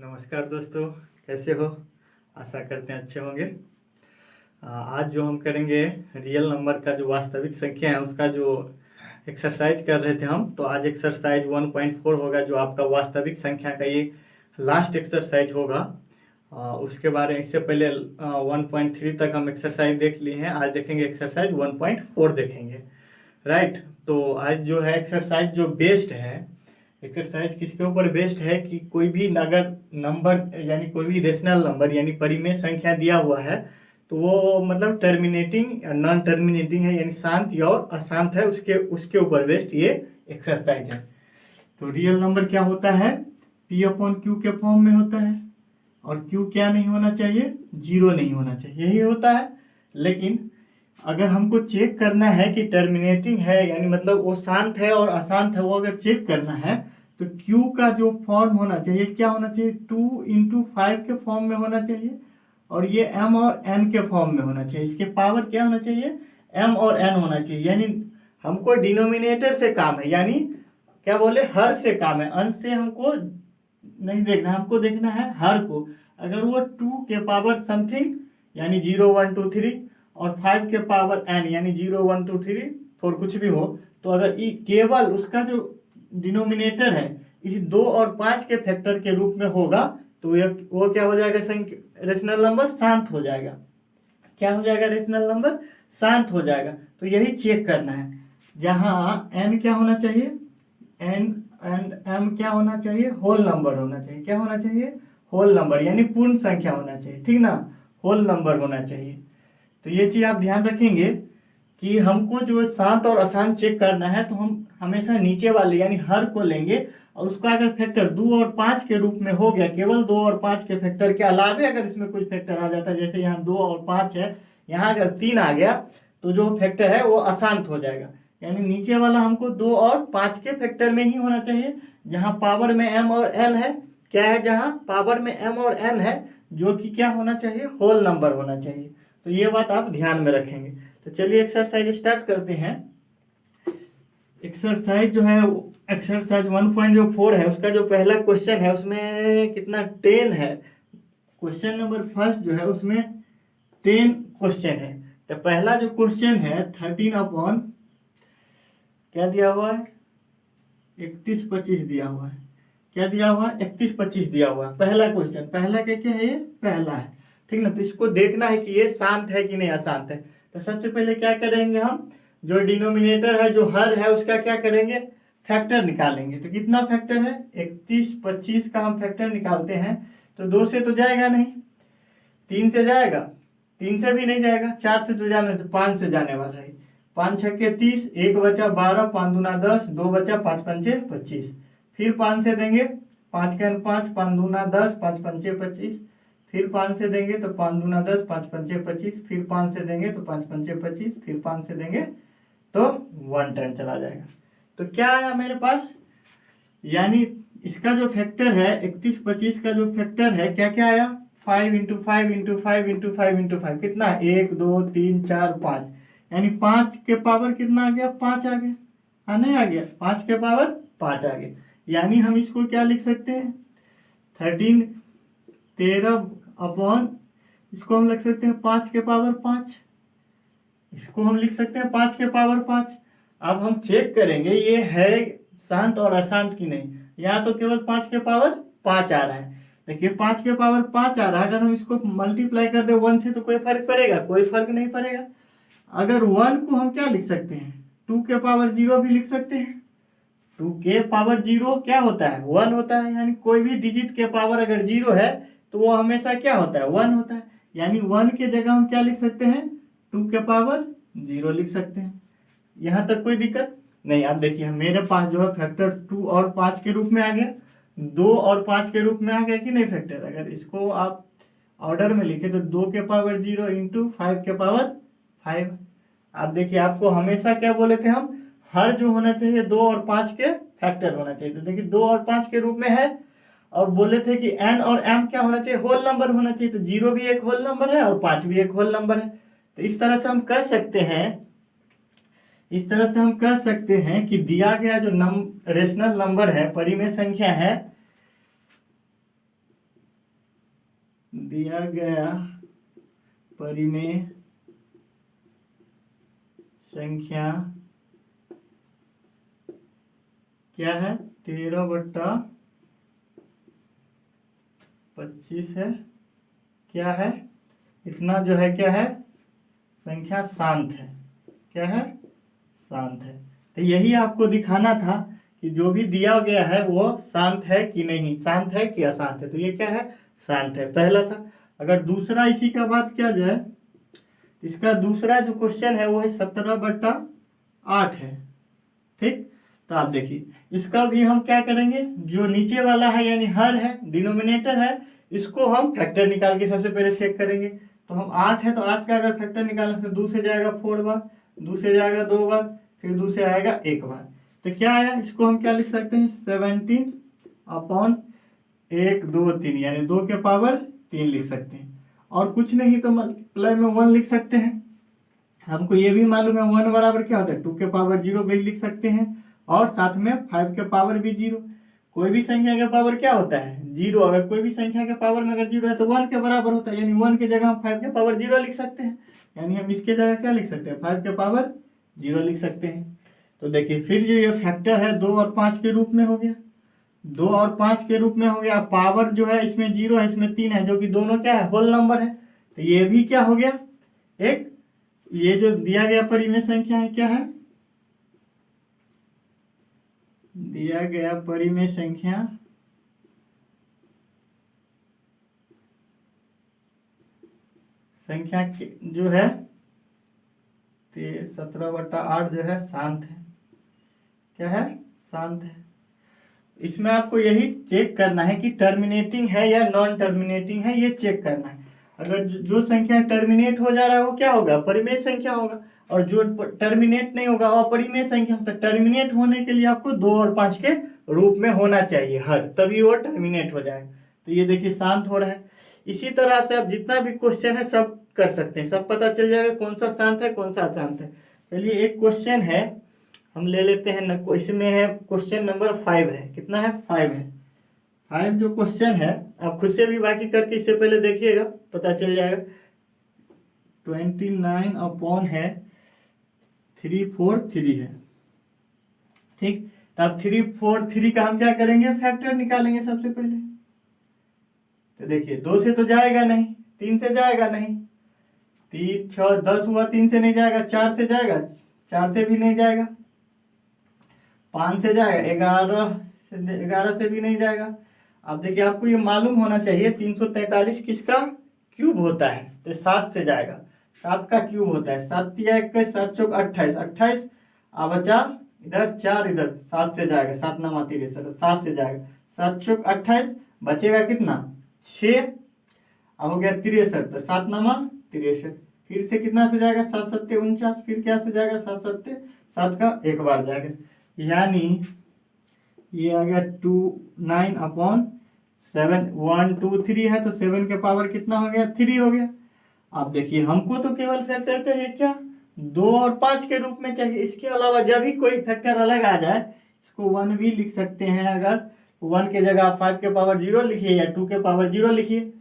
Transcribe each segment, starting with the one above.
नमस्कार दोस्तों, कैसे हो? आशा करते हैं अच्छे होंगे। आज जो हम करेंगे रियल नंबर का जो वास्तविक संख्या है उसका जो एक्सरसाइज कर रहे थे हम, तो आज एक्सरसाइज 1.4 होगा जो आपका वास्तविक संख्या का ये लास्ट एक्सरसाइज होगा। उसके बारे में इससे पहले 1.3 तक हम एक्सरसाइज देख लिए हैं। आज देखेंगे एक्सरसाइज 1.4 देखेंगे, राइट। तो आज जो है एक्सरसाइज जो बेस्ड है, एक्सरसाइज किसके ऊपर बेस्ड है कि कोई भी अगर नंबर यानी कोई भी रेशनल नंबर यानी परिमेय संख्या दिया हुआ है तो वो मतलब टर्मिनेटिंग या नॉन टर्मिनेटिंग है यानी शांत या और अशांत है, उसके उसके ऊपर बेस्ड ये एक्सरसाइज है। तो रियल नंबर क्या होता है? पी अपॉन क्यू के फॉर्म में होता है। और क्यू क्या नहीं होना चाहिए? जीरो नहीं होना चाहिए, यही होता है। लेकिन अगर हमको चेक करना है कि टर्मिनेटिंग है यानी मतलब वो शांत है और अशांत है, वो अगर चेक करना है तो Q का जो फॉर्म होना चाहिए क्या होना चाहिए? 2 × 5 के फॉर्म में होना चाहिए और ये M और N के फॉर्म में होना चाहिए। इसके पावर क्या होना चाहिए? M और N होना चाहिए। यानी हमको डिनोमिनेटर से काम है, यानी क्या बोले, हर से काम है, अंश से हमको नहीं देखना, हमको देखना है हर को। अगर वो 2 के पावर समथिंग यानी 0 1 2 3 और 5 के पावर n यानी 0 1 2 3 4 कुछ भी हो, तो अगर केवल उसका जो डिनोमिनेटर है इस 2 और 5 के फैक्टर के रूप में होगा तो वो क्या हो जाएगा? रेशनल नंबर शांत हो जाएगा। क्या हो जाएगा? रेशनल नंबर शांत हो जाएगा। तो यही चेक करना है। जहाँ n क्या होना चाहिए? n एंड m क्या होना चाहिए? होल नंबर होना चाहिए। क्या होना चाहिए? होल नंबर यानी पूर्ण संख्या होना चाहिए, ठीक ना? होल नंबर होना चाहिए। तो ये चीज़ आप ध्यान रखेंगे कि हमको जो शांत और अशांत चेक करना है तो हम हमेशा नीचे वाले यानी हर को लेंगे और उसका अगर फैक्टर 2 और 5 के रूप में हो गया, केवल 2 और 5 के फैक्टर के अलावे अगर इसमें कुछ फैक्टर आ जाता है, जैसे यहाँ 2 और 5 है, यहाँ अगर 3 आ गया तो जो फैक्टर है वो अशांत हो जाएगा। यानी नीचे वाला हमको 2 और 5 के फैक्टर में ही होना चाहिए। जहाँ पावर में m और n है, क्या है? जहाँ पावर में m और n है जो कि क्या होना चाहिए? होल नंबर होना चाहिए। तो ये बात आप ध्यान में रखेंगे। तो चलिए एक्सरसाइज स्टार्ट करते हैं। एक्सरसाइज जो है एक्सरसाइज 1.4 है, उसका जो पहला क्वेश्चन है उसमें कितना 10 है। क्वेश्चन नंबर फर्स्ट जो है उसमें 10 क्वेश्चन है। तो पहला जो क्वेश्चन है 13 अपॉन क्या दिया हुआ है? 31 25 दिया हुआ है। क्या दिया हुआ है? 31 25 दिया हुआ है। पहला क्वेश्चन, पहला क्या है? ये पहला है, ठीक ना? तो इसको देखना है कि ये शांत है कि नहीं अशांत है। तो सबसे पहले क्या करेंगे हम? जो डिनोमिनेटर है, जो हर है, उसका क्या करेंगे? फैक्टर निकालेंगे। तो कितना फैक्टर है? 31 25 का हम फैक्टर निकालते हैं तो 2 से तो जाएगा नहीं, 3 से जाएगा, 3 से भी नहीं जाएगा, 4 से तो जाना, तो 5 से जाने वाला है। 5 छक्के 30, 1 बचा 12, 5 दूना 10, 2 बचा 5 पंचे 25। फिर 5 से देंगे, 5 के 5, 5 दूना 10, 5 पंचे 25। फिर 5 से देंगे तो 5 दूना 10, 5 पंचे 25। फिर 5 से देंगे तो 5 पंचे 25। फिर 5 से देंगे तो 1 टाइम चला जाएगा। तो क्या आया मेरे पास? यानी इसका जो फैक्टर है 31 25 का जो फैक्टर है क्या क्या आया? 5 × 5 × 5 × 5 × 5 कितना? 1 2 3 4 5। यानी 5 के पावर कितना आ गया? 5 आ गया। हाँ, नहीं आ गया? 5 के पावर 5 आ गया। यानी हम इसको क्या लिख सकते हैं? 13 अपॉन, इसको हम लिख सकते हैं 5 के पावर 5। इसको हम लिख सकते हैं 5 के पावर 5। अब हम चेक करेंगे ये है शांत और अशांत की नहीं। यहाँ तो केवल 5 के पावर 5 आ रहा है। देखिए 5 के पावर 5 आ रहा है, अगर हम इसको मल्टीप्लाई कर दे 1 से तो कोई फर्क पड़ेगा? कोई फर्क नहीं पड़ेगा। अगर 1 को हम क्या लिख सकते हैं? 2 के पावर 0 भी लिख सकते हैं। 2 के पावर 0 क्या होता है? 1 होता है। यानी कोई भी डिजिट के पावर अगर 0 है तो वो हमेशा क्या होता है? 1 होता है। यानी 1 के जगह हम क्या लिख सकते हैं? 2 के पावर 0 लिख सकते हैं। यहाँ तक कोई दिक्कत नहीं। अब देखिए मेरे पास जो है फैक्टर 2 और 5 के रूप में आ गया, 2 और 5 के रूप में आ गया कि नहीं फैक्टर? अगर इसको आप ऑर्डर में लिखे तो 2 के पावर 0 × 5 के पावर 5। आप देखिए आपको हमेशा क्या बोले थे हम? हर जो होना चाहिए 2 और 5 के फैक्टर होना चाहिए। तो देखिए 2 और 5 के रूप में है और बोले थे कि n और m क्या होना चाहिए? होल नंबर होना चाहिए। तो 0 भी एक होल नंबर है और 5 भी एक होल नंबर है। तो इस तरह से हम कह सकते हैं, इस तरह से हम कह सकते हैं कि दिया गया जो रेशनल नंबर है, परिमेय संख्या है, दिया गया परिमेय संख्या क्या है, 13/25 है, क्या है, इतना जो है क्या है, संख्या शांत है, क्या है, शांत है। तो यही आपको दिखाना था कि जो भी दिया गया है वो शांत है कि नहीं, शांत है कि अशांत है। तो ये क्या है, शांत है, पहला था। अगर दूसरा इसी का बात किया जाए, इसका दूसरा जो क्वेश्चन है वो है 17/8 है, ठीक। तो आप देखिए इसका भी हम क्या करेंगे, जो नीचे वाला है यानी हर है, डिनोमिनेटर है, इसको हम फैक्टर निकाल के सबसे पहले चेक करेंगे। तो हम 8 है तो 8 का अगर फैक्टर निकालने से 2 से जाएगा 4 बार, 2 से जाएगा 2 बार, फिर 2 से आएगा 1 बार। तो क्या आया, इसको हम क्या लिख सकते हैं, 17/1, 2, 3 यानी 2 के पावर 3 लिख सकते हैं। और कुछ नहीं तो मल्टीप्लाई में 1 लिख सकते हैं। हमको ये भी मालूम है 1 बराबर क्या होता है, 2 के पावर 0 भी लिख सकते हैं, और साथ में 5 के पावर भी 0। कोई भी संख्या का पावर क्या होता है, 0। अगर कोई भी संख्या के पावर में अगर 0 है तो 1 के बराबर होता है, यानी 1 की जगह हम 5 के पावर 0 लिख सकते हैं, यानी हम इसके जगह क्या लिख सकते हैं, 5 के पावर 0 लिख सकते हैं। तो देखिए फिर जो ये फैक्टर है 2 और 5 के रूप में हो गया, 2 और 5 के रूप में हो गया। पावर जो है इसमें 0 है, इसमें 3 है, जो कि दोनों क्या है, होल नंबर है। तो ये भी क्या हो गया, एक, ये जो दिया गया परिमेय संख्या है क्या है, दिया गया परिमेय संख्या जो है 17/8 जो है शांत है, क्या है, शांत है। इसमें आपको यही चेक करना है कि टर्मिनेटिंग है या नॉन टर्मिनेटिंग है, ये चेक करना है। अगर जो संख्या टर्मिनेट हो जा रहा है वो क्या होगा, परिमेय संख्या होगा, और जो टर्मिनेट नहीं होगा वो अपरिमेय संख्या। तो टर्मिनेट होने के लिए आपको 2 और 5 के रूप में होना चाहिए हर, तभी वो टर्मिनेट हो जाएगा। तो ये देखिए शांत हो रहा है। इसी तरह से आप जितना भी क्वेश्चन है सब कर सकते हैं, सब पता चल जाएगा कौन सा शांत है कौन सा अशांत है। चलिए एक क्वेश्चन है हम ले लेते हैं, इसमें है क्वेश्चन नंबर 5 है, कितना है, 5 है। 5 जो क्वेश्चन है आप खुद से भी बाकी करके इससे पहले देखिएगा, पता चल जाएगा। 29 अपॉन है 343 है, ठीक। तो अब 343 का हम क्या करेंगे, फैक्टर निकालेंगे सबसे पहले। तो देखिए 2 से तो जाएगा नहीं, 3 से जाएगा नहीं, 3 6 10 हुआ, 3 से नहीं जाएगा, 4 से जाएगा, 4 से भी नहीं जाएगा, 5 से जाएगा, 11 से भी नहीं जाएगा। अब देखिए आपको ये मालूम होना चाहिए 343 किसका क्यूब होता है, तो 7 से जाएगा, 7 का क्यूब होता है, 7 या 21, 7 चौक 28, 28 अब बचा इधर 4, इधर 7 से जाएगा, 7 9 63, 7 से जाएगा, 7 चौक 28, बचेगा कितना 6, अब हो गया 63, तो 7 9 63, फिर से कितना से जाएगा, 7 7 49, फिर क्या से जाएगा, 7 7 7 का एक बार जाएगा, यानी ये आ गया 29/7, 1 2 3 है तो 7 के पावर कितना हो गया, 3 हो गया। अब देखिए हमको तो केवल फैक्टर चाहिए क्या, 2 और 5 के रूप में चाहिए। इसके अलावा जब भी कोई फैक्टर अलग आ जाए इसको 1 भी लिख सकते हैं। अगर 1 के जगह 5 के पावर 0 लिखिए या 2 के पावर 0 लिखिए,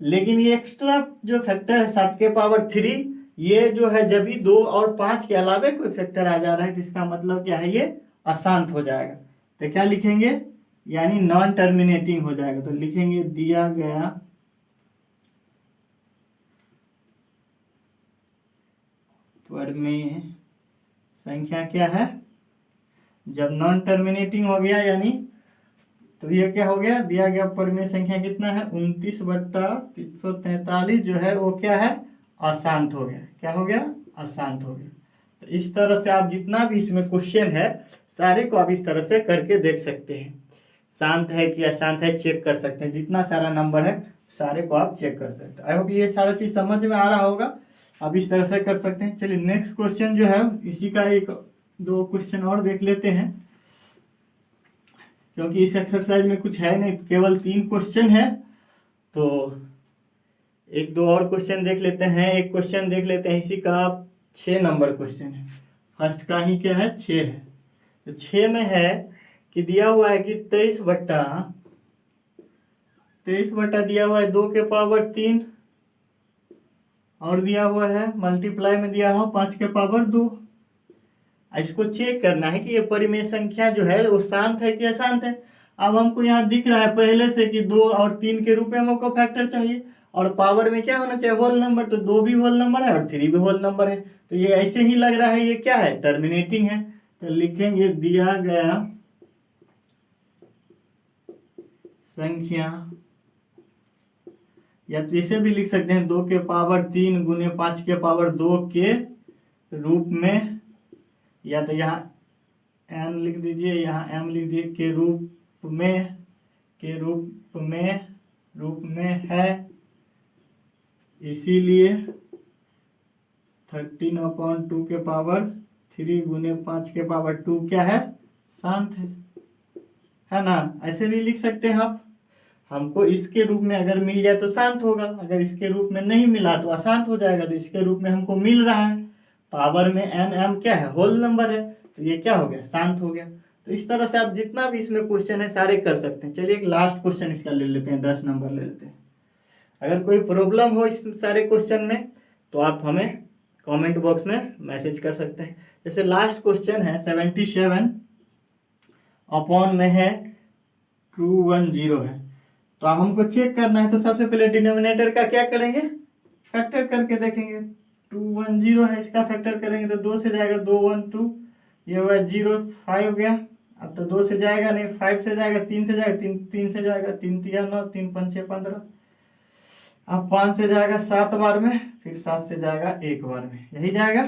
लेकिन ये एक्स्ट्रा जो फैक्टर है 7 के पावर 3, ये जो है जब भी 2 और 5 के अलावा कोई फैक्टर आ जा रहा है तो इसका मतलब क्या है, ये अशांत हो जाएगा। तो क्या लिखेंगे, यानी नॉन टर्मिनेटिंग हो जाएगा। तो लिखेंगे दिया गया परिमेय संख्या क्या है, जब नॉन टर्मिनेटिंग हो गया यानी, तो ये क्या हो गया, दिया गया परिमेय संख्या कितना है 29/343 जो है वो क्या है, अशांत हो गया। क्या हो गया, अशांत हो गया। तो इस तरह से आप जितना भी इसमें क्वेश्चन है सारे को आप इस तरह से करके देख सकते हैं, शांत है कि अशांत है चेक कर सकते हैं। जितना सारा नंबर है सारे को आप चेक कर सकते हैं। आई होप ये सारा चीज़ समझ में आ रहा होगा, आप इस तरह से कर सकते हैं। चलिए नेक्स्ट क्वेश्चन जो है इसी का एक दो क्वेश्चन और देख लेते हैं, क्योंकि इस एक्सरसाइज में कुछ है नहीं, केवल 3 क्वेश्चन है। तो एक दो और क्वेश्चन देख लेते हैं। एक क्वेश्चन देख लेते हैं, इसी का 6 नंबर क्वेश्चन है, फर्स्ट का ही क्या है 6 है। तो 6 में है कि दिया हुआ है कि 23/, 23 बटा दिया हुआ है 2 के पावर 3 और दिया हुआ है मल्टीप्लाई में दिया हुआ 5 के पावर 2। इसको चेक करना है कि ये परिमेय संख्या जो है वो शांत है कि अशांत है। अब हमको यहाँ दिख रहा है पहले से कि 2 और 3 के रूप में हमको फैक्टर चाहिए और पावर में क्या होना चाहिए होल नंबर, तो 2 भी होल नंबर है और 3 भी होल नंबर है, तो ये ऐसे ही लग रहा है ये क्या है टर्मिनेटिंग है। तो लिखेंगे दिया गया संख्या, या तो इसे भी लिख सकते हैं 2 के पावर 3 गुने 5 के पावर 2 के रूप में, या तो यहाँ n लिख दीजिए यहाँ m लिख दीजिए के रूप में है, इसीलिए 13/2 के पावर 3 गुने 5 के पावर 2 क्या है शांत है ना। ऐसे भी लिख सकते हैं आप, हमको इसके रूप में अगर मिल जाए तो शांत होगा, अगर इसके रूप में नहीं मिला तो अशांत हो जाएगा। तो इसके रूप में हमको मिल रहा है, पावर में n m क्या है होल नंबर है, तो ये क्या हो गया शांत हो गया। तो इस तरह से आप जितना भी इसमें क्वेश्चन है सारे कर सकते हैं। चलिए एक लास्ट क्वेश्चन इसका ले लेते हैं, 10 नंबर ले लेते हैं। अगर कोई प्रॉब्लम हो इस सारे क्वेश्चन में तो आप हमें कमेंट बॉक्स में मैसेज कर सकते हैं। जैसे लास्ट क्वेश्चन है 77 अपॉन में है 210 है, तो हमको चेक करना है। तो सबसे पहले डिनोमिनेटर का क्या करेंगे फैक्टर करके देखेंगे। 210 है, इसका फैक्टर करेंगे तो 2 से जाएगा 2 1 2, ये हुआ 0 5 हो गया। अब तो 2 से जाएगा नहीं, 5 से जाएगा, 3 से जाएगा, 3 से जाएगा, 3 3 9 3 5 6 15। अब 5 से जाएगा 7 बार में, फिर 7 से जाएगा 1 बार में, यही जाएगा।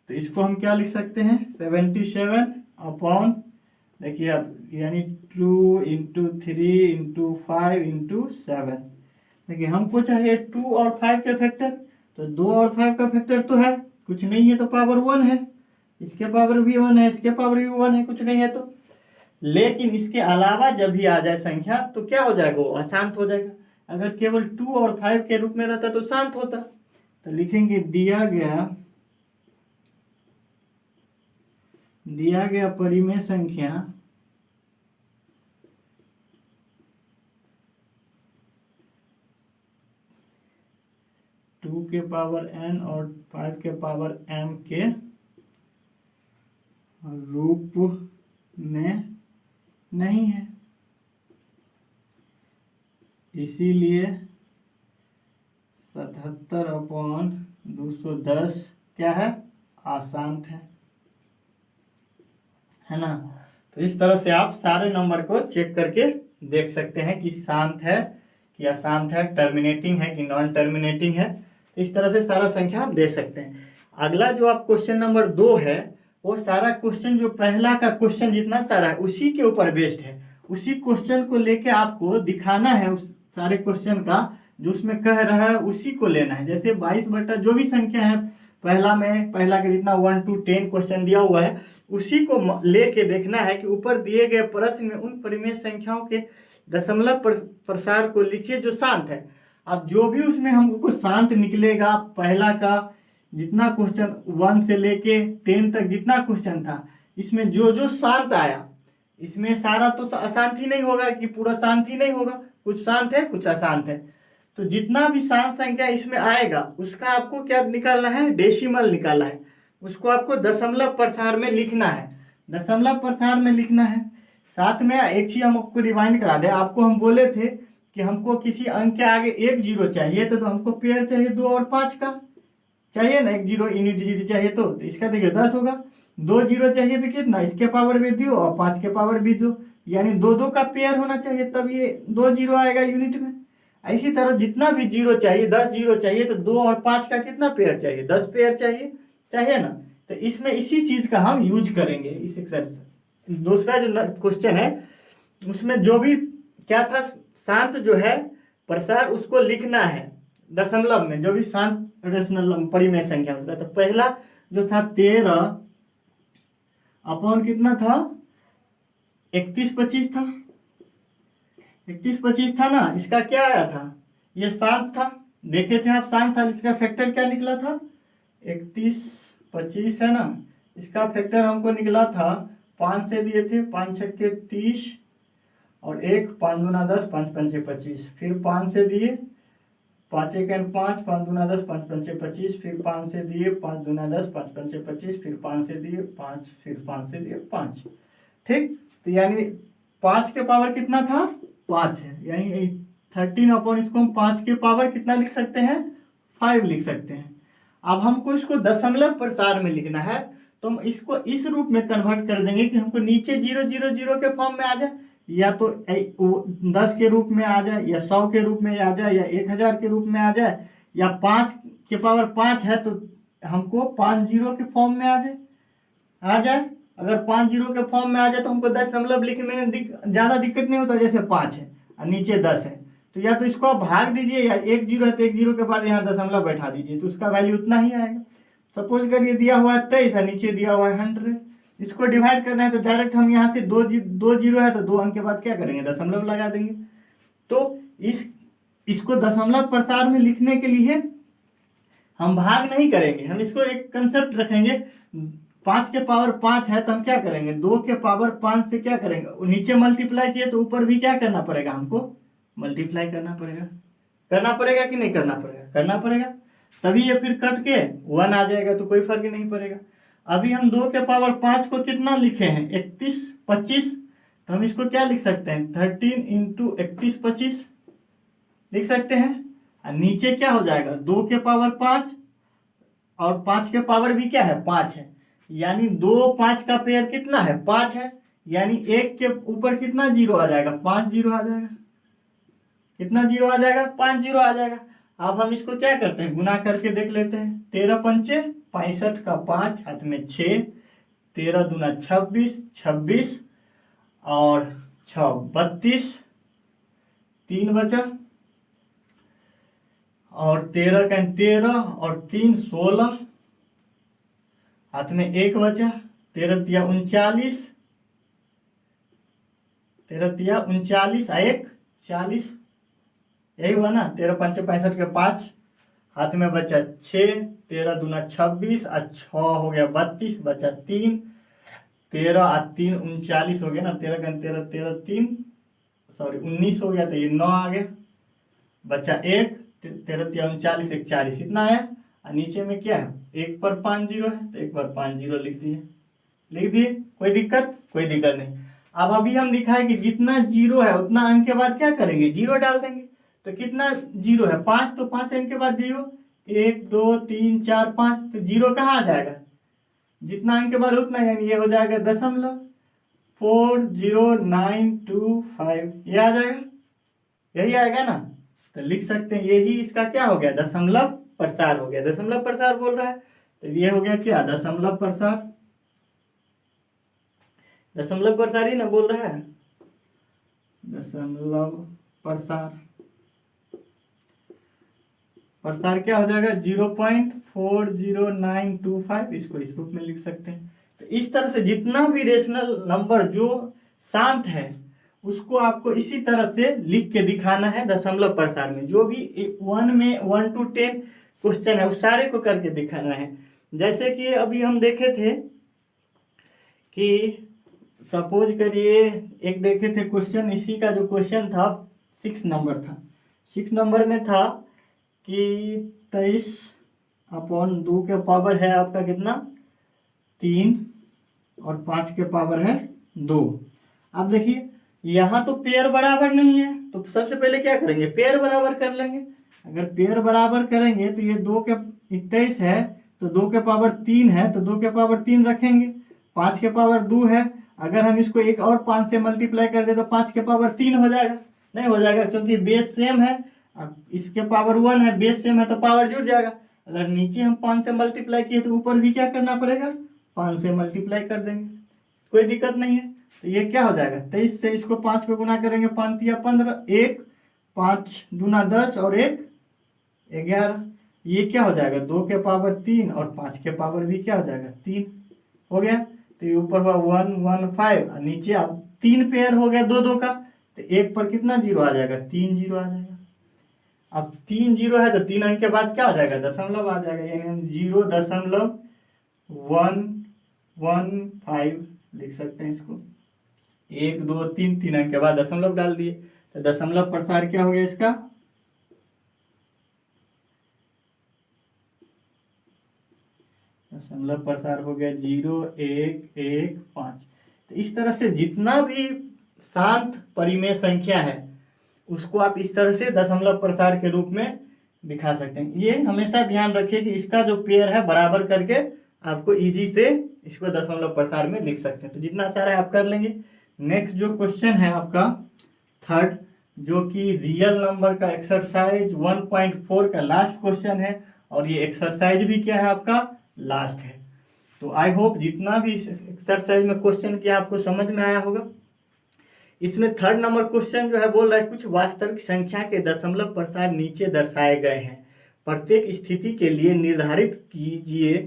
तो इसको हम क्या लिख सकते हैं 77 अपॉन, देखिए अब यानी 2 × 3 × 5 × 7। देखिए हमको चाहिए 2 और 5 के फैक्टर, तो 2 और 5 का फैक्टर तो है कुछ नहीं है, तो पावर 1 है, इसके पावर भी 1 है, इसके पावर भी 1 है, कुछ नहीं है तो। लेकिन इसके अलावा जब भी आ जाए संख्या तो क्या हो जाएगा वो अशांत हो जाएगा। अगर केवल 2 और 5 के रूप में रहता तो शांत होता। तो लिखेंगे दिया गया परिमेय संख्या टू के पावर n और 5 के पावर m के रूप में नहीं है, इसीलिए 77/210 क्या है अशांत है ना। तो इस तरह से आप सारे नंबर को चेक करके देख सकते हैं कि शांत है कि अशांत है, टर्मिनेटिंग है कि नॉन टर्मिनेटिंग है। इस तरह से सारा संख्या आप दे सकते हैं। अगला जो आप क्वेश्चन नंबर 2 है, वो सारा क्वेश्चन जो पहला का क्वेश्चन जितना सारा है उसी के ऊपर बेस्ड है। उसी क्वेश्चन को लेके आपको दिखाना है, उस सारे क्वेश्चन का जो उसमें कह रहा है उसी को लेना है। जैसे 22 बटा जो भी संख्या है पहला के जितना 1 to 10 क्वेश्चन दिया हुआ है उसी को लेके देखना है कि ऊपर दिए गए प्रश्न में उन परिमेय संख्याओं के दशमलव प्रसार को लिखिए जो शांत है। अब जो भी उसमें हमको शांत निकलेगा, पहला का जितना क्वेश्चन 1 से लेके 10 तक जितना क्वेश्चन था, इसमें जो जो शांत आया, इसमें सारा तो अशांत ही नहीं होगा कि पूरा शांत ही नहीं होगा, कुछ शांत है कुछ अशांत है। तो जितना भी शांत संख्या इसमें आएगा उसका आपको क्या निकालना है डेसिमल निकालना है, उसको आपको दशमलव प्रसार में लिखना है, दशमलव प्रसार में लिखना है। साथ में एक चीज हम आपको रिमाइंड करा दें, आपको हम बोले थे कि हमको किसी अंक के आगे 1 0 चाहिए तो हमको पेयर चाहिए 2 और 5 का चाहिए ना, 1 0 यूनिट डिजिट चाहिए तो इसका देखिए 10 होगा। 2 0 चाहिए तो कितना, इसके पावर भी दो और 5 के पावर भी दो, यानी 2 2 का पेयर होना चाहिए तब ये 2 0 आएगा यूनिट में। इसी तरह जितना भी 0 चाहिए, 10 0 चाहिए तो 2 और 5 का कितना पेयर चाहिए, 10 पेयर चाहिए ना। तो इसमें इसी चीज का हम यूज करेंगे इस एक्सरसाइज। दूसरा जो क्वेश्चन है उसमें जो भी क्या था शांत जो है प्रसार उसको लिखना है दशमलव में, जो भी शांत रेशनल परिमेय संख्या उसका। तो पहला जो था 13 अपॉन कितना था 31 25 था, 31 25 था ना, इसका क्या आया था ये शांत था, देखे थे आप शांत था, इसका फैक्टर क्या निकला था 31 25 है ना, इसका फैक्टर हमको निकला था 5 से दिए थे, 5 6 30 और 1, 5 दूना 10, 5 पंचे 25, फिर 5 से दिए, 5 एक 5, 5 दूना 10, 5 पंचे 25, फिर 5 से दिए, 5 दूना 10, 5 पंचे 25, फिर 5 से दिए 5, फिर 5 से दिए 5। ठीक, तो यानी 5 के पावर कितना था, 5 है, यानी 13 अपॉन इसको हम 5 के पावर कितना लिख सकते हैं, 5 लिख सकते हैं। अब हमको इसको दशमलव प्रसार में लिखना है, तो हम इसको इस रूप में कन्वर्ट कर देंगे कि हमको नीचे 0 0 0 के फॉर्म में आ जाए, या तो 10 के रूप में आ जाए, या 100 के रूप में आ जाए, या 1000 के रूप में आ जाए, या 5 के पावर 5 है तो हमको 5 0 के फॉर्म में आ जाए। अगर 5 0 के फॉर्म में आ जाए तो हमको दशमलव लिखने में ज़्यादा दिक्कत नहीं होता, जैसे 5 है और नीचे 10 है, तो या तो इसको आप भाग दीजिए, या 1 0 है तो 1 0 के बाद यहाँ दशमलव बैठा दीजिए, तो उसका वैल्यू उतना ही आएगा। सपोज करिए दिया हुआ है 23 और नीचे दिया हुआ है 100, इसको डिवाइड करना है तो डायरेक्ट हम यहाँ से 2 0 है तो 2 अंक के बाद क्या करेंगे, दशमलव लगा देंगे। तो इसको दशमलव प्रसार में लिखने के लिए हम भाग नहीं करेंगे, हम इसको एक कंसेप्ट रखेंगे। 5 के पावर 5 है तो हम क्या करेंगे, 2 के पावर 5 से क्या करेंगे, नीचे मल्टीप्लाई किए तो ऊपर भी क्या करना पड़ेगा, हमको मल्टीप्लाई करना पड़ेगा कि नहीं करना पड़ेगा, तभी ये फिर कट के 1 आ जाएगा, तो कोई फर्क नहीं पड़ेगा। अभी हम 2 के पावर 5 को कितना लिखे हैं, 31 25, तो हम इसको क्या लिख सकते हैं, 13 इंटू 31 25 लिख सकते हैं। और नीचे क्या हो जाएगा, 2 के पावर 5 और 5 के पावर भी क्या है, 5 है, यानी 2 5 का पेयर कितना है, 5 है, यानी 1 के ऊपर कितना 0 आ जाएगा, 5 0 आ जाएगा। कितना 0 आ जाएगा, 5 0 आ जाएगा। अब हम इसको क्या करते हैं, गुना करके देख लेते हैं। 13 पंचे 65 का 5 हाथ में 6, 13 दूना 26, 26 और 6 32, 3 बचा, और 13 का 13 और 3 16, हाथ में 1 बचा, 13 तिया 39, 13 तिया 39 और 1 40, यही हुआ ना। 13 पंचे 65 के 5, हाथ में बचा 6, 13 दूना 26 और 6 हो गया 32, बचा 3, 13 और 3 39 हो गया ना, 13 का 13 13 3 सॉरी 19 हो गया, तो ये 9 आ गया, बचा 1, 13 तिया 39 1 40, इतना है। और नीचे में क्या है, 1 पर 5 0 है तो 1 पर 5 0 लिख दिए, कोई दिक्कत नहीं। अब अभी हम दिखाए कि जितना 0 है उतना अंक के बाद क्या करेंगे, 0 डाल देंगे। तो कितना 0 है, 5, तो 5 अंक के बाद 0, 1 2 3 4 5, तो 0 कहाँ आ जाएगा, जितना अंक के बाद उतना, यानी ये हो जाएगा दशमलव 40925, ये आ जाएगा, यही आएगा ना। तो लिख सकते हैं यही इसका क्या हो गया, दशमलव प्रसार हो गया। दशमलव प्रसार बोल रहा है तो ये हो गया क्या, दशमलव प्रसार ही ना बोल रहा है, दशमलव प्रसार क्या हो जाएगा, 0.40925, इसको इस रूप में लिख सकते हैं। तो इस तरह से जितना भी रेशनल नंबर जो शांत है उसको आपको इसी तरह से लिख के दिखाना है दशमलव प्रसार में। जो भी 1 to 10 क्वेश्चन है उस सारे को करके दिखाना है। जैसे कि अभी हम देखे थे कि सपोज करिए एक देखे थे क्वेश्चन, इसी का जो क्वेश्चन था 6 नंबर था, 6 नंबर में था कि 23/2 के पावर है आपका कितना 3 और 5 के पावर है 2। अब देखिए यहाँ तो पेयर बराबर नहीं है, तो सबसे पहले क्या करेंगे, पेयर बराबर कर लेंगे। अगर पेयर बराबर करेंगे तो ये 2 के 23 है तो 2 के पावर 3 है तो 2 के पावर 3 रखेंगे, 5 के पावर 2 है, अगर हम इसको एक और 5 से मल्टीप्लाई कर दे तो 5 के पावर 3 हो जाएगा, नहीं हो जाएगा क्योंकि बेस सेम है। अब इसके पावर 1 है, बेस सेम है तो पावर जुड़ जाएगा। अगर नीचे हम 5 से मल्टीप्लाई किए तो ऊपर भी क्या करना पड़ेगा, 5 से मल्टीप्लाई कर देंगे, कोई दिक्कत नहीं है। तो ये क्या हो जाएगा, 23 से इसको 5 को गुना करेंगे, 5 या 15, 1 5 दूना 10 और 1 11, ये क्या हो जाएगा 2 के पावर 3 और 5 के पावर भी क्या हो जाएगा 3 हो गया। तो ये ऊपर हुआ 1 1 5 और नीचे अब 3 पेयर हो गया 2 2 का, तो 1 पर कितना 0 आ जाएगा, 3 0 आ जाएगा। अब 3 0 है तो 3 अंक के बाद क्या आ जाएगा, दशमलव आ जाएगा, यानी हम 0.115 लिख सकते हैं इसको। 1 2 3, 3 अंक के बाद दशमलव डाल दिए, तो दशमलव प्रसार क्या हो गया इसका, दशमलव प्रसार हो गया 0 1 1 5। तो इस तरह से जितना भी शांत परिमेय संख्या है उसको आप इस तरह से दशमलव प्रसार के रूप में दिखा सकते हैं। ये हमेशा ध्यान रखिए कि इसका जो पेयर है बराबर करके आपको इजी से इसको दशमलव प्रसार में लिख सकते हैं। तो जितना सारा है आप कर लेंगे। नेक्स्ट जो क्वेश्चन है आपका थर्ड, जो कि रियल नंबर का एक्सरसाइज 1.4 का लास्ट क्वेश्चन है, और ये एक्सरसाइज भी क्या है आपका लास्ट है। तो आई होप जितना भी एक्सरसाइज में क्वेश्चन किया आपको समझ में आया होगा। इसमें थर्ड नंबर क्वेश्चन जो है बोल रहा है कुछ वास्तविक संख्या के दशमलव प्रसार नीचे दर्शाए गए हैं, प्रत्येक स्थिति के लिए निर्धारित कीजिए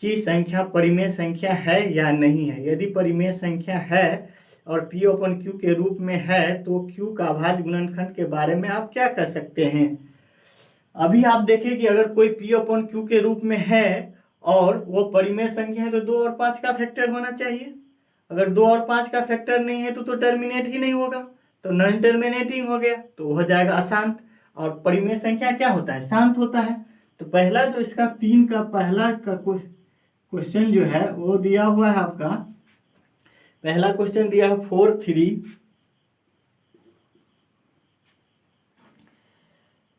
कि संख्या परिमेय संख्या है या नहीं है। यदि परिमेय संख्या है और P/Q के रूप में है तो Q का अभाज्य गुणनखंड के बारे में आप क्या कर सकते हैं। अभी आप देखें कि अगर कोई P/Q के रूप में है और वो परिमेय संख्या है तो 2 और 5 का फैक्टर होना चाहिए। अगर 2 और 5 का फैक्टर नहीं है तो टर्मिनेट ही नहीं होगा, तो नॉन टर्मिनेटिंग हो गया, तो हो जाएगा अशांत। और परिमेय संख्या क्या होता है, शांत होता है। तो पहला जो इसका 3 का पहला का क्वेश्चन जो है वो दिया हुआ है आपका, पहला क्वेश्चन दिया है 4 3।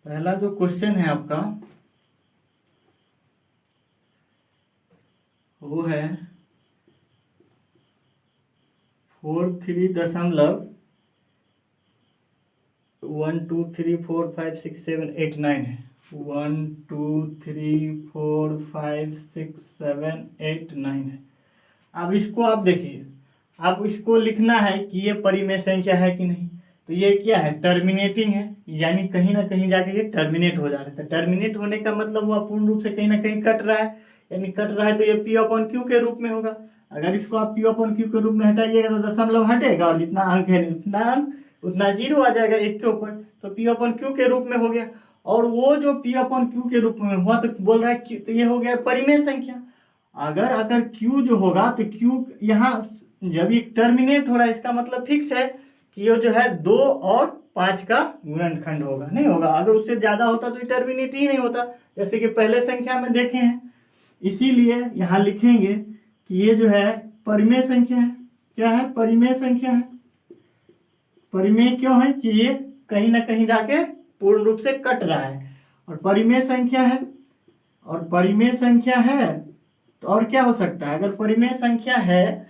पहला जो क्वेश्चन है आपका वो है 4 3 दशमलव 1 2 3 4 5 6 7 8 9 है। 1 2 3 4 5 6 7 8 9 है। अब इसको आप देखिए, आप इसको लिखना है कि ये परिमेय संख्या है कि नहीं। तो ये क्या है, टर्मिनेटिंग है, यानी कहीं ना कहीं जाके ये टर्मिनेट हो जा रहा है। टर्मिनेट होने का मतलब हुआ पूर्ण रूप से कहीं ना कहीं कट रहा है, यानी कट रहा है तो ये P/Q के रूप में होगा। अगर इसको आप P/Q के रूप में हटाइएगा तो दशमलव हटेगा और जितना अंक है उतना अंक उतना 0 आ जाएगा 1 के ऊपर, तो P/Q के रूप में हो गया। और वो जो P/Q के रूप में हुआ तो बोल रहा है तो ये हो गया परिमेय संख्या। अगर Q जो होगा तो Q यहाँ जब ये टर्मिनेट हो रहा है इसका मतलब फिक्स है कि ये जो है 2 और 5 का गुणनखंड होगा, नहीं होगा। अगर उससे ज्यादा होता तो ये टर्मिनेट ही नहीं होता, जैसे कि पहले संख्या में देखे हैं। इसीलिए यहाँ लिखेंगे कि ये जो है परिमेय संख्या है। क्या है, परिमेय संख्या है। परिमेय क्यों है कि ये कहीं ना कहीं जाके पूर्ण रूप से कट रहा है, और परिमेय संख्या है। और परिमेय संख्या है तो और क्या हो सकता है, अगर परिमेय संख्या है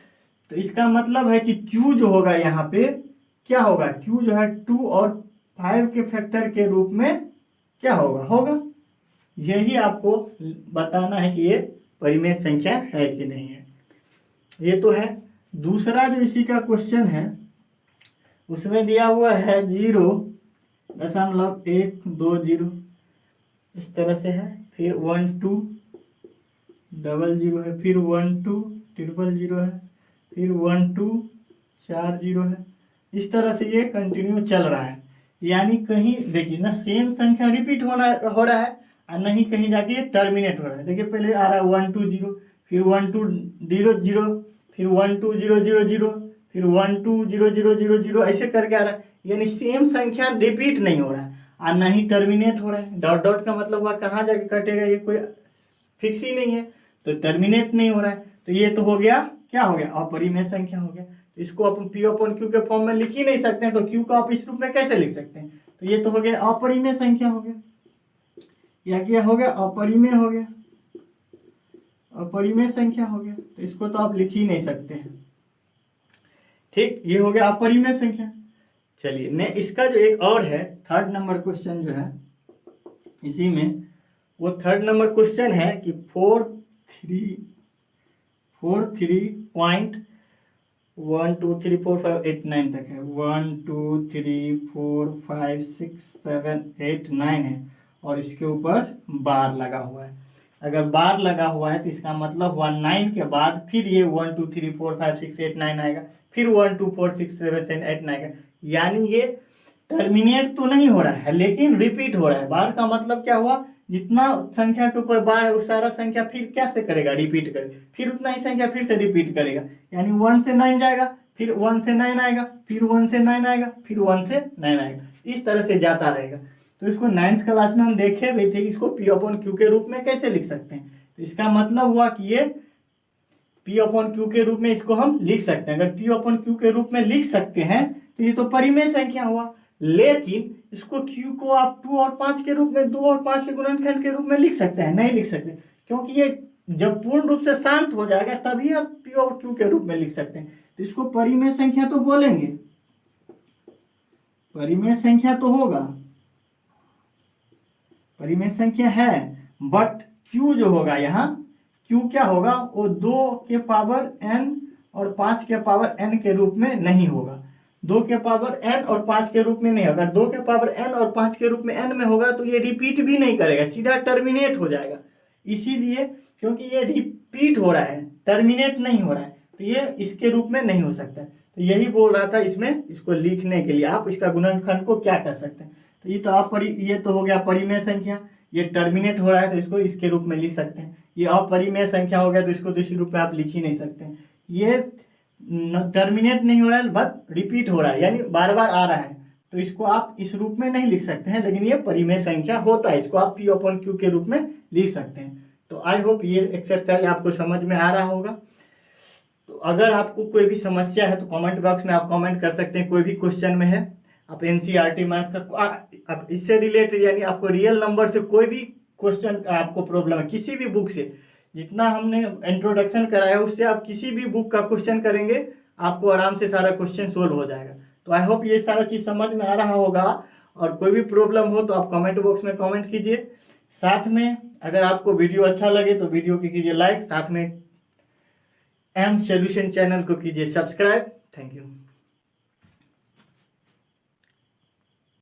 तो इसका मतलब है कि Q जो होगा यहाँ पे क्या होगा, Q जो है 2 और 5 के फैक्टर के रूप में क्या होगा। यही आपको बताना है कि ये परिमेय संख्या है कि नहीं है। ये तो है। दूसरा जो इसी का क्वेश्चन है उसमें दिया हुआ है 0.120 इस तरह से है, फिर 1 2 00 है, फिर 1 2 000 है, फिर 1 2 40 है। इस तरह से ये कंटिन्यू चल रहा है, यानी कहीं देखिए ना सेम संख्या रिपीट हो रहा है और नहीं कहीं जाके ये टर्मिनेट हो रहा है। देखिए पहले आ रहा है 1 2 0, फिर 1 2 0 0, फिर 1 2 0 0 0, फिर 1 2 0 0 0 0, ऐसे करके आ रहा है। यानी सेम संख्या रिपीट नहीं हो रहा है और ना ही टर्मिनेट हो रहा है। डॉट डॉट का मतलब हुआ कहाँ जाके कटेगा, ये कोई फिक्स ही नहीं है, तो टर्मिनेट नहीं हो रहा है। तो ये तो हो गया, क्या हो गया, अपरिमेय संख्या हो गया। तो इसको अपन P/Q के फॉर्म में लिख ही नहीं सकते हैं, तो Q को आप इस रूप में कैसे लिख सकते हैं। तो ये तो हो गया अपरिमेय संख्या हो गया, या क्या हो गया, अपरिमेय हो गया, अपरिमेय संख्या हो गया। तो इसको तो आप लिख ही नहीं सकते हैं। ठीक, ये हो गया अपरिमेय संख्या। चलिए ने इसका जो एक और है थर्ड नंबर क्वेश्चन जो है इसी में, वो थर्ड नंबर क्वेश्चन है कि 43.1 2 3 4 5 8 9 तक है। 1 2 3 4 5 6 7 8 9 है और इसके ऊपर बार लगा हुआ है। अगर बार लगा हुआ है तो इसका मतलब हुआ 9 के बाद फिर ये 1 2 3 4 5 6 8 9 आएगा, फिर 1 2 4 6 7 8 9 आएगा। यानी ये टर्मिनेट तो नहीं हो रहा है लेकिन रिपीट हो रहा है। बार का मतलब क्या हुआ, जितना संख्या के ऊपर बार है उस सारा संख्या फिर क्या से करेगा, रिपीट करेगा, फिर उतना ही संख्या फिर से रिपीट करेगा। यानी 1 से 9 जाएगा, फिर 1 से 9 आएगा, फिर 1 से 9 आएगा, फिर 1 से 9 आएगा, इस तरह से जाता रहेगा। तो इसको 9th क्लास में हम देखे भी थे कि इसको P अपॉन Q के रूप में कैसे लिख सकते हैं। तो इसका मतलब हुआ कि ये P अपॉन Q के रूप में इसको हम लिख सकते हैं। अगर P अपॉन Q के रूप में लिख सकते हैं तो ये तो परिमेय संख्या हुआ, लेकिन इसको Q को आप 2 और 5 के रूप में, 2 और 5 के गुणनखंड के रूप में लिख सकते हैं? नहीं लिख सकते, क्योंकि ये जब पूर्ण रूप से शांत हो जाएगा तभी आप P और Q के रूप में लिख सकते हैं। तो इसको परिमेय संख्या तो बोलेंगे, परिमेय संख्या तो होगा, परिमेय संख्या है, बट Q जो होगा यहाँ, Q क्या होगा, वो 2 के पावर n और 5 के पावर n के रूप में नहीं होगा। 2 के पावर n और 5 के रूप में नहीं, अगर 2 के पावर n और 5 के रूप में n में होगा तो ये रिपीट भी नहीं करेगा, सीधा टर्मिनेट हो जाएगा। इसीलिए क्योंकि ये रिपीट हो रहा है, टर्मिनेट नहीं हो रहा है, तो ये इसके रूप में नहीं हो सकता। तो यही बोल रहा था इसमें, इसको लिखने के लिए आप इसका गुणनखंड को क्या कर सकते हैं। तो ये तो ये तो हो गया परिमेय संख्या, ये टर्मिनेट हो रहा है तो इसको इसके रूप में लिख सकते हैं। ये अपरिमेय संख्या हो गया तो इसको दूसरे रूप में आप लिख ही नहीं सकते। ये टर्मिनेट नहीं हो रहा है, बट रिपीट हो रहा है, यानी बार बार आ रहा है, तो इसको आप इस रूप में नहीं लिख सकते हैं, लेकिन ये परिमेय संख्या होता है, इसको आप P अपॉन Q के रूप में लिख सकते हैं। तो आई होप ये एक्सरसाइज आपको समझ में आ रहा होगा। तो अगर आपको कोई भी समस्या है तो कमेंट बॉक्स में आप कमेंट कर सकते हैं, कोई भी क्वेश्चन में है, आप NCERT मैथ का आप इससे रिलेटेड, यानी आपको रियल नंबर से कोई भी क्वेश्चन का आपको प्रॉब्लम है, किसी भी बुक से, जितना हमने इंट्रोडक्शन कराया उससे आप किसी भी बुक का क्वेश्चन करेंगे, आपको आराम से सारा क्वेश्चन सोल्व हो जाएगा। तो आई होप ये सारा चीज़ समझ में आ रहा होगा, और कोई भी प्रॉब्लम हो तो आप कमेंट बॉक्स में कमेंट कीजिए। साथ में अगर आपको वीडियो अच्छा लगे तो वीडियो को कीजिए लाइक, साथ में एम सॉल्यूशन चैनल को कीजिए सब्सक्राइब। Thank you.